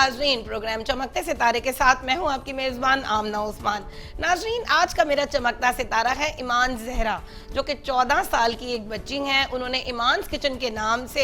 नाजरीन, प्रोग्राम चमकते सितारे के साथ मैं हूं आपकी मेजबान आमना उस्मान। नाजरीन, आज का मेरा चमकता सितारा है ईमान जहरा, जो कि 14 साल की एक बच्ची हैं। उन्होंने ईमान्स किचन के नाम से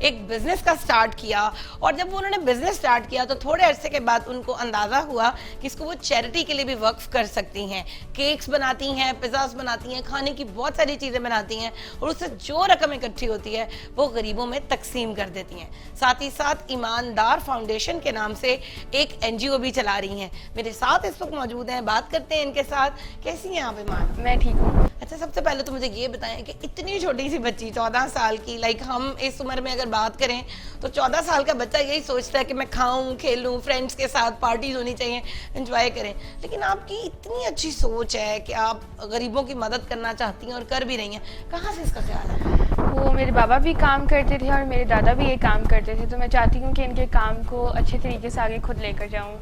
एक बिजनेस का स्टार्ट किया, और जब उन्होंने बिजनेस स्टार्ट किया तो थोड़े अरसे के बाद उनको अंदाजा हुआ कि इसको वो चैरिटी के लिए भी वक्फ कर सकती हैं। केक्स बनाती हैं, पिज़्ज़ास बनाती हैं, खाने की बहुत सारी चीज़ें बनाती हैं, और उससे जो रकम इकट्ठी होती है वो गरीबों में तकसीम कर देती हैं। साथ ही साथ ईमानदार फाउंडेशन के नाम से एक एनजीओ भी चला रही हैं। मेरे साथ इस वक्त मौजूद हैं, बात करते हैं इनके साथ। कैसी हैं आप ईमान? मैं ठीक हूँ। अच्छा, सबसे पहले तो मुझे ये बताएं कि इतनी छोटी सी बच्ची 14 साल की, लाइक हम इस उम्र में अगर बात करें तो 14 साल का बच्चा यही सोचता है कि मैं खाऊं, खेलूं, फ्रेंड्स के साथ पार्टीज होनी चाहिए, एंजॉय करें। लेकिन आपकी इतनी अच्छी सोच है कि आप गरीबों की मदद करना चाहती हैं और कर भी रही हैं। कहाँ से इसका ख्याल है? वो मेरे बाबा भी काम करते थे और मेरे दादा भी ये काम करते थे, तो मैं चाहती हूँ कि इनके काम को अच्छे तरीके से आगे खुद लेकर जाऊँ,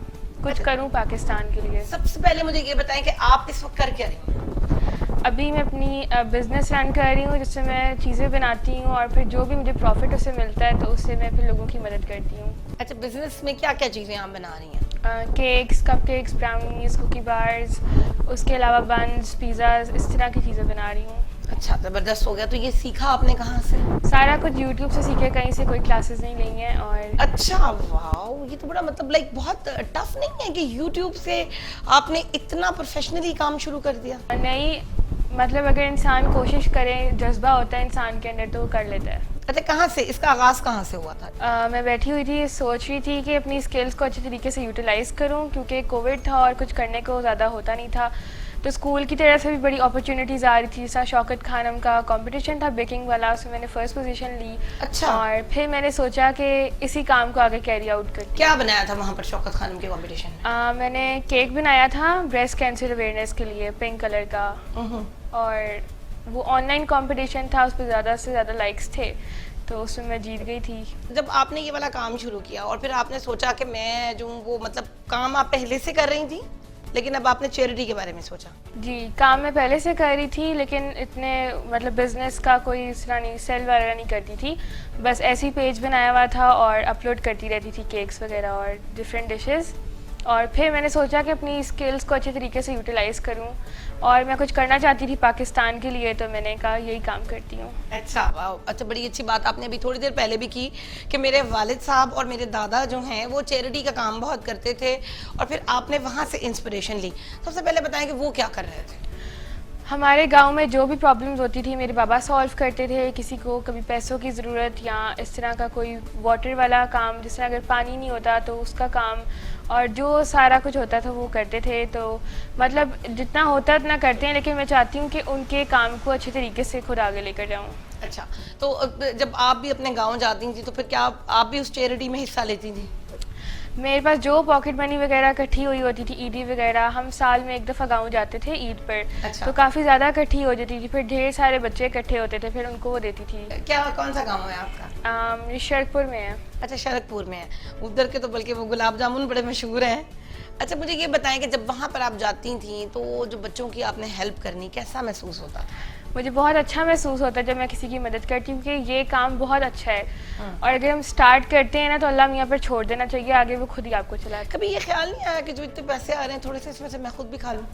कुछ करूँ पाकिस्तान के लिए। सबसे पहले मुझे ये बताएं कि आप इस वक्त कर क्या रही हैं? अभी मैं अपनी बिज़नेस रन कर रही हूँ, जिससे मैं चीज़ें बनाती हूँ और फिर जो भी मुझे प्रॉफिट उससे मिलता है तो उससे मैं फिर लोगों की मदद करती हूँ। अच्छा, बिजनेस में क्या क्या चीज़ें आप बना रही हैं? Cakes, cupcakes, brownies, cookie bars, उसके अलावा बन्स, पिज़्ज़ाज, इस तरह की चीज़ें बना रही हूँ। अच्छा, ज़बरदस्त हो गया। तो ये सीखा आपने कहाँ से? सारा कुछ यूट्यूब से सीखे, कहीं से कोई क्लासेस नहीं ली हैं। और अच्छा, वाह, ये तो बड़ा मतलब लाइक बहुत टफ नहीं है कि यूट्यूब से आपने इतना प्रोफेशनली काम शुरू कर दिया? नहीं, मतलब अगर इंसान कोशिश करे, जज्बा होता है इंसान के अंदर, तो वो कर लेता है। अच्छा, कहाँ से इसका आगाज़ कहाँ से हुआ था? मैं बैठी हुई थी, सोच रही थी कि अपनी स्किल्स को अच्छे तरीके से यूटिलाइज़ करूं, क्योंकि कोविड था और कुछ करने को ज़्यादा होता नहीं था। तो स्कूल की तरफ से भी बड़ी अपॉर्चुनिटीज़ आ रही थी। जैसा शौकत खानम का कंपटीशन था बेकिंग वाला, उसमें मैंने फर्स्ट पोजीशन ली। अच्छा। और फिर मैंने सोचा कि इसी काम को आगे कैरी आउट करती। क्या बनाया था वहाँ पर शौकत खानम के कंपटीशन में? मैंने केक बनाया था ब्रेस्ट कैंसर अवेयरनेस के लिए, पिंक कलर का। और वो ऑनलाइन कंपटीशन था, उस पर ज़्यादा से ज़्यादा लाइक्स थे, तो उसमें मैं जीत गई थी। जब आपने ये वाला काम शुरू किया और फिर आपने सोचा कि मैं जो वो मतलब काम आप पहले से कर रही थी, लेकिन अब आपने चैरिटी के बारे में सोचा? जी, काम मैं पहले से कर रही थी, लेकिन इतने मतलब बिज़नेस का कोई इस तरह नहीं, सेल वगैरह नहीं करती थी। बस ऐसे ही पेज बनाया हुआ था और अपलोड करती रहती थी केक्स वगैरह और डिफरेंट डिशेस। और फिर मैंने सोचा कि अपनी स्किल्स को अच्छे तरीके से यूटिलाइज़ करूं, और मैं कुछ करना चाहती थी पाकिस्तान के लिए, तो मैंने कहा यही काम करती हूँ। अच्छा, वाह, अच्छा, बड़ी अच्छी बात आपने अभी थोड़ी देर पहले भी की कि मेरे वालिद साहब और मेरे दादा जो हैं वो चैरिटी का काम बहुत करते थे, और फिर आपने वहाँ से इंस्पिरेशन ली। सबसे पहले बताएं कि वो क्या कर रहे थे? हमारे गांव में जो भी प्रॉब्लम्स होती थी मेरे बाबा सॉल्व करते थे। किसी को कभी पैसों की ज़रूरत या इस तरह का कोई वाटर वाला काम, जिस तरह अगर पानी नहीं होता तो उसका काम, और जो सारा कुछ होता था वो करते थे। तो मतलब जितना होता है उतना करते हैं, लेकिन मैं चाहती हूँ कि उनके काम को अच्छे तरीके से खुद आगे लेकर जाऊँ। अच्छा, तो जब आप भी अपने गाँव जाती थी तो फिर क्या आप भी उस चैरिटी में हिस्सा लेती थी? मेरे पास जो पॉकेट मनी वगैरह इकट्ठी हुई होती थी, ईदी वगैरह, हम साल में एक दफ़ा गांव जाते थे ईद पर। अच्छा। तो काफ़ी ज़्यादा इकट्ठी हो जाती थी, फिर ढेर सारे बच्चे इकट्ठे होते थे, फिर उनको वो देती थी। क्या, कौन सा गाँव है आपका? ये शरकपुर में है। अच्छा, शरकपुर में है। उधर के तो बल्कि वो गुलाब जामुन बड़े मशहूर हैं। अच्छा, मुझे ये बताएं कि जब वहाँ पर आप जाती थी तो जो बच्चों की आपने हेल्प करनी, कैसा महसूस होता था? मुझे बहुत अच्छा महसूस होता है जब मैं किसी की मदद करती हूँ, क्योंकि ये काम बहुत अच्छा है। और अगर हम स्टार्ट करते हैं ना तो अल्लाह मियाँ पर छोड़ देना चाहिए, आगे वो खुद ही आपको चलाए। कभी ये ख्याल नहीं आया कि जो इतने पैसे आ रहे हैं थोड़े से इसमें से मैं खुद भी खा लूँ?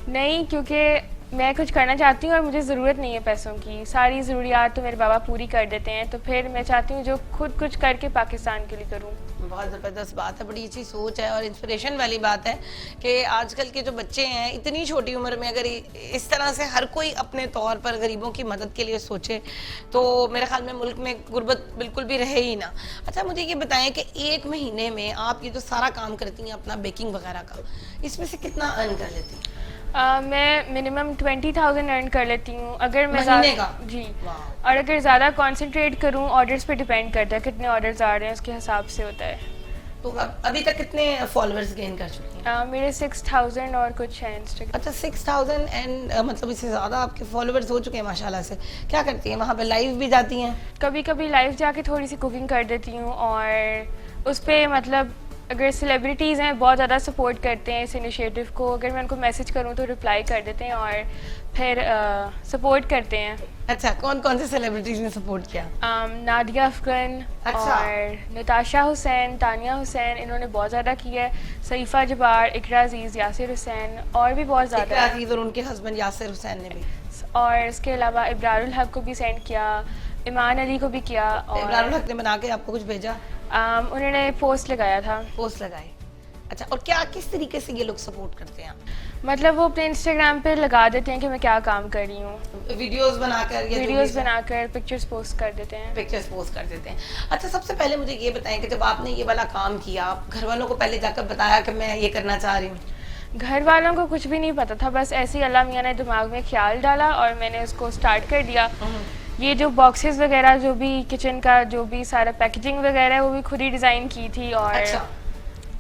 नहीं, क्योंकि मैं कुछ करना चाहती हूँ और मुझे ज़रूरत नहीं है पैसों की। सारी ज़रूरियात तो मेरे बाबा पूरी कर देते हैं, तो फिर मैं चाहती हूँ जो खुद कुछ करके पाकिस्तान के लिए करूँ। बहुत ज़बरदस्त बात है, बड़ी अच्छी सोच है और इंस्पिरेशन वाली बात है कि आजकल के जो बच्चे हैं इतनी छोटी उम्र में अगर इस तरह से हर कोई अपने तौर पर गरीबों की मदद के लिए सोचे तो मेरे ख्याल में मुल्क में गुर्बत बिल्कुल भी रहे ही ना। अच्छा, मुझे ये बताएं कि एक महीने में आप ये जो सारा काम करती हैं अपना बेकिंग वगैरह का, इसमें से कितना अर्न कर लेती हैं? मैं मिनिमम 20,000 अर्न कर लेती हूँ अगर मैं महीने का? जी। और अगर ज़्यादा कंसंट्रेट करूँ, ऑर्डर्स पे डिपेंड करता है, कितने ऑर्डर्स आ रहे हैं उसके हिसाब से होता है। तो अभी तक कितने फॉलोअर्स गेन कर चुकी हैं? मेरे 6,000 और कुछ हैं इंस्टाग्राम। अच्छा, 6,000 एंड मतलब इससे ज़्यादा आपके फॉलोअर्स हो चुके हैं माशाल्लाह से। क्या करती हैं वहाँ पे, लाइव भी जाती हैं? कभी कभी लाइव जाके थोड़ी सी कुकिंग कर देती हूँ, और उस पर मतलब اگر سیلیبریٹیز ہیں بہت زیادہ سپورٹ کرتے ہیں اس انیشیٹو کو. اگر میں ان کو میسج کروں تو رپلائی کر دیتے ہیں اور پھر سپورٹ کرتے ہیں. اچھا, کون کون سے سیلیبریٹیز نے سپورٹ کیا؟ نادیہ افغان اور نتاشا حسین, تانیہ حسین, انہوں نے بہت زیادہ کیا ہے. صحیفہ جبار, اقرا عزیز, یاسر حسین اور بھی بہت زیادہ. اقرا عزیز اور ان کے ہسبینڈ یاسر حسین نے بھی. اور اس کے علاوہ ابرار الحق کو بھی سینڈ کیا, ایمان علی کو بھی کیا. اور ابرار الحق نے بنا کے آپ کو کچھ بھیجا؟ انہوں نے پوسٹ لگایا تھا. پوسٹ لگائی. اچھا, اور کیا کس طریقے سے یہ لوگ سپورٹ کرتے ہیں؟ مطلب وہ اپنے انسٹاگرام پہ لگا دیتے ہیں کہ میں کیا کام کر رہی ہوں, ویڈیوز بنا کر, ویڈیوز بنا کر پکچرز پوسٹ کر دیتے ہیں. پکچرز پوسٹ کر دیتے ہیں. اچھا, سب سے پہلے مجھے یہ بتائیں کہ جب آپ نے یہ والا کام کیا, گھر والوں کو پہلے جا کر بتایا کہ میں یہ کرنا چاہ رہی ہوں؟ گھر والوں کو کچھ بھی نہیں پتا تھا, بس ایسے ہی اللہ میاں نے دماغ میں خیال ڈالا اور میں نے اس کو اسٹارٹ کر دیا. یہ جو باکسز وغیرہ, جو بھی کچن کا جو بھی سارا پیکیجنگ وغیرہ ہے وہ بھی خود ہی ڈیزائن کی تھی. اور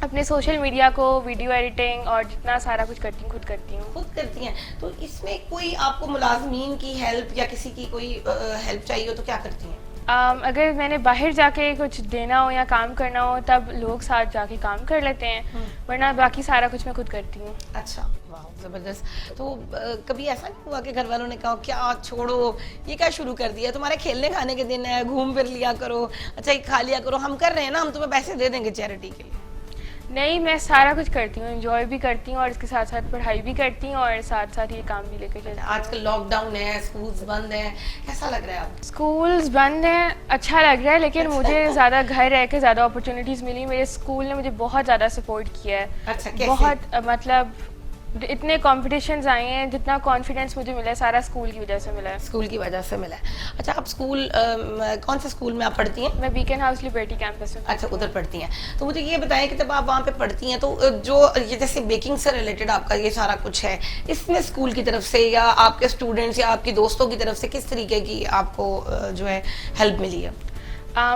اپنے سوشل میڈیا کو ویڈیو ایڈیٹنگ اور جتنا سارا کچھ خود کرتی ہوں. خود کرتی ہیں. تو اس میں کوئی آپ کو ملازمین کی ہیلپ یا کسی کی کوئی ہیلپ چاہیے ہو تو کیا کرتی ہیں؟ اگر میں نے باہر جا کے کچھ دینا ہو یا کام کرنا ہو تب لوگ ساتھ جا کے کام کر لیتے ہیں, ورنہ باقی سارا کچھ میں خود کرتی ہوں. اچھا, واہ, زبردست. تو کبھی ایسا نہیں ہوا کہ گھر والوں نے کہا کیا چھوڑو, یہ کیا شروع کر دیا, تمہارے کھیلنے کھانے کے دن ہے, گھوم پھر لیا کرو, اچھا یہ کھا لیا کرو, ہم کر رہے ہیں نا, ہم تمہیں پیسے دے دیں گے چیریٹی کے لیے؟ نہیں, میں سارا کچھ کرتی ہوں, انجوائے بھی کرتی ہوں اور اس کے ساتھ ساتھ پڑھائی بھی کرتی ہوں اور ساتھ ساتھ یہ کام بھی لے کے چلتی ہوں. آج کل لاک ڈاؤن ہے, اسکولز بند ہیں, کیسا لگ رہا ہے آپ؟ اسکولز بند ہیں, اچھا لگ رہا ہے, لیکن مجھے زیادہ گھر رہ کے زیادہ اپرچونیٹیز ملی. میرے اسکول نے مجھے بہت زیادہ سپورٹ کیا ہے. اچھا, کیسے؟ بہت, مطلب اتنے کمپٹیشنز آئے ہیں, جتنا کانفیڈینس مجھے ملا ہے سارا اسکول کی وجہ سے ملا ہے. اسکول کی وجہ سے ملا ہے. اچھا, آپ اسکول کون سے اسکول میں آپ پڑھتی ہیں؟ میں بیکن ہاؤس لبرٹی کیمپس میں. اچھا, ادھر پڑھتی ہیں. تو مجھے یہ بتائیں کہ جب آپ وہاں پہ پڑھتی ہیں تو جو یہ جیسے بیکنگ سے ریلیٹڈ آپ کا یہ سارا کچھ ہے, اس میں اسکول کی طرف سے یا آپ کے اسٹوڈنٹس یا آپ کی دوستوں کی طرف سے کس طریقے کی آپ کو جو ہے ہیلپ ملی ہے؟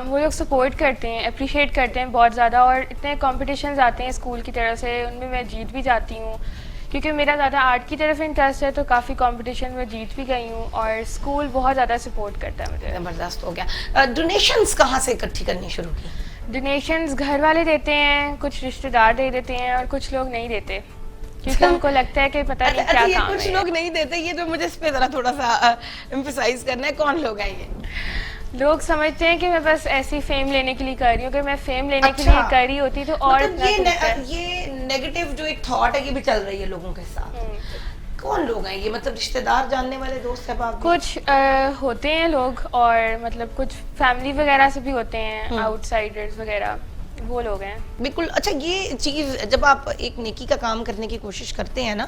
وہ لوگ سپورٹ کرتے ہیں, اپریشیٹ کرتے ہیں بہت زیادہ, اور اتنے کمپٹیشنز آتے ہیں اسکول کی طرف سے, ان میں جیت بھی جاتی ہوں کیونکہ میرا زیادہ آرٹ کی طرف انٹرسٹ ہے, تو کافی کمپٹیشن میں جیت بھی گئی ہوں اور اسکول بہت زیادہ سپورٹ کرتا ہے مجھے. زبردست ہو گیا. ڈونیشنز کہاں سے اکٹھی کرنی شروع کی؟ ڈونیشنز گھر والے دیتے ہیں, کچھ رشتہ دار دے دیتے ہیں اور کچھ لوگ نہیں دیتے کیونکہ ان کو لگتا ہے کہ پتہ نہیں کیا کام ہے. کچھ لوگ نہیں دیتے, یہ تو مجھے اس پہ ذرا تھوڑا سا ایمفسائز کرنا ہے, کون لوگ ہیں یہ؟ لوگ سمجھتے ہیں کہ میں بس ایسی فیم لینے کے لیے کر رہی ہوں, اگر میں فیم لینے کے لیے کر رہی ہوتی تو اور یہ نیگیٹو جو ایک تھاٹ ہے یہ بھی چل رہی ہے لوگوں کے ساتھ. کون لوگ ہیں یہ, مطلب رشتہ دار, جاننے والے دوست احباب؟ کچھ ہوتے ہیں لوگ, اور مطلب کچھ فیملی وغیرہ سے بھی ہوتے ہیں, آؤٹ سائڈرز وغیرہ, وہ لوگ ہیں. بالکل. اچھا, یہ چیز جب آپ ایک نیکی کا کام کرنے کی کوشش کرتے ہیں نا,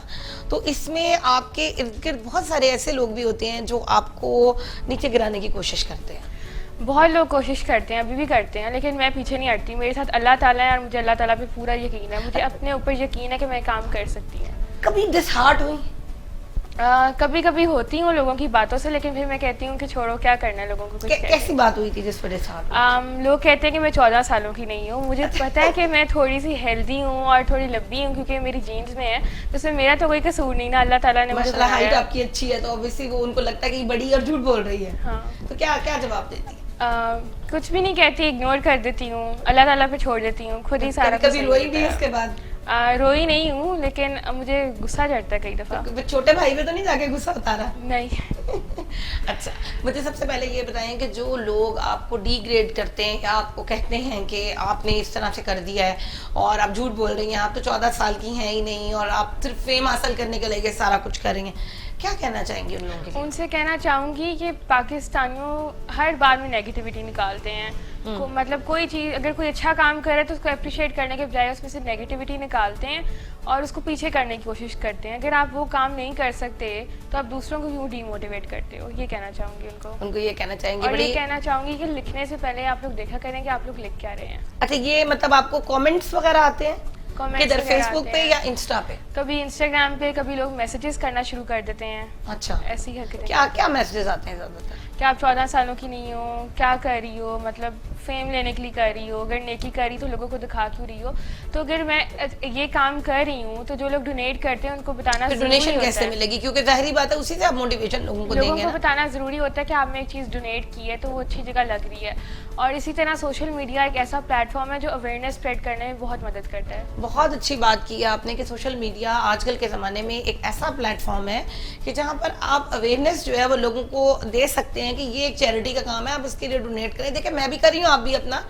تو اس میں آپ کے ارد گرد بہت سارے ایسے لوگ بھی ہوتے ہیں جو آپ کو نیچے گرانے کی کوشش کرتے ہیں. بہت لوگ کوشش کرتے ہیں, ابھی بھی کرتے ہیں, لیکن میں پیچھے نہیں ہٹتی. میرے ساتھ اللہ تعالیٰ ہے اور مجھے اللہ تعالیٰ پہ پورا یقین ہے, مجھے اپنے اوپر یقین ہے کہ میں کام کر سکتی ہوں. کبھی ڈس ہارٹ ہوئی؟ کبھی کبھی ہوتی ہوں لوگوں کی باتوں سے, لیکن پھر میں کہتی ہوں کہ چھوڑو, کیا کرنا ہے لوگوں کو. کیسی بات ہوئی تھی جس وجہ سے لوگ کہتے ہیں کہ میں 14 سالوں کی نہیں ہوں. مجھے پتا ہے کہ میں تھوڑی سی ہیلدی ہوں اور تھوڑی لمبی ہوں کیونکہ میری جینز میں ہے, تو اس میں میرا تو کوئی قصور نہیں نا, اللہ تعالیٰ نے مجھے. ہائٹ آپ کی اچھی ہے تو اوبویسلی وہ ان کو لگتا ہے کہ بڑی اور جھوٹ بول رہی ہے. ہاں, تو کیا جواب دیتی ہے؟ کچھ بھی نہیں کہتی, اگنور کر دیتی ہوں, اللہ تعالیٰ پہ چھوڑ دیتی ہوں, خود ہی سارا. کبھی روئی بھی اس کے بعد؟ روئی نہیں ہوں, لیکن مجھے غصہ چڑھتا ہے کئی دفعہ. چھوٹے بھائی پہ تو نہیں جا کے غصہ اتارا؟ نہیں. اچھا, مجھے سب سے پہلے یہ بتائیں کہ جو لوگ آپ کو ڈی گریڈ کرتے ہیں یا آپ کو کہتے ہیں کہ آپ نے اس طرح سے کر دیا ہے اور آپ جھوٹ بول رہی ہیں, آپ تو 14 سال کی ہیں ہی نہیں اور آپ صرف فیم حاصل کرنے کے لیے سارا کچھ کر رہی ہیں, کیا کہنا چاہیں گے ان لوگوں کے لیے؟ ان سے کہنا چاہوں گی کہ پاکستانیوں ہر بات میں نیگیٹیوٹی نکالتے ہیں. مطلب کوئی چیز, اگر کوئی اچھا کام کرے تو اس کو اپریشیٹ کرنے کے بجائے اس میں سے نیگیٹیوٹی نکالتے ہیں اور اس کو پیچھے کرنے کی کوشش کرتے ہیں. اگر آپ وہ کام نہیں کر سکتے تو آپ دوسروں کو کیوں ڈی موٹیویٹ کرتے ہو, یہ کہنا چاہوں گی ان کو. یہ کہنا چاہیں گے. اور یہ کہنا چاہوں گی کہ لکھنے سے پہلے آپ لوگ دیکھا کریں کہ آپ لوگ لکھ کیا رہے ہیں. اچھا, یہ مطلب آپ کو کامنٹس وغیرہ آتے ہیں؟ Comments किधर वगैरह फेसबुक आते पे हैं। या इंस्टा पे? कभी इंस्टाग्राम पे, कभी लोग मैसेजेस करना शुरू कर देते हैं, अच्छा, ऐसी हरकतें। क्या क्या मैसेजेस आते हैं ज्यादातर? क्या आप 14 सालों की नहीं हो, क्या कर रही हो, मतलब फेम लेने के लिए कर रही हो, अगर नेकी कर रही तो लोगों को दिखा क्यों रही हो। तो अगर मैं ये काम कर रही हूँ तो जो लोग डोनेट करते हैं उनको बताना फिर ज़रूरी डोनेशन होता कैसे है। मिलेगी? क्योंकि जाहिर बात है उसी से आप मोटिवेशन लोगों को लोगों देंगे को ना। बताना ज़रूरी होता है कि आपने एक चीज़ डोनेट की है तो वो अच्छी जगह लग रही है। और इसी तरह सोशल मीडिया एक ऐसा प्लेटफॉर्म है जो अवेयरनेस स्प्रेड करने में बहुत मदद करता है। बहुत अच्छी बात की है आपने कि सोशल मीडिया आजकल के ज़माने में एक ऐसा प्लेटफॉर्म है कि जहाँ पर आप अवेयरनेस जो है वो लोगों को दे सकते हैं कि ये एक चैरिटी का काम है, आप इसके लिए डोनेट करें। देखिए मैं भी कर रही हूँ, आप भी अपना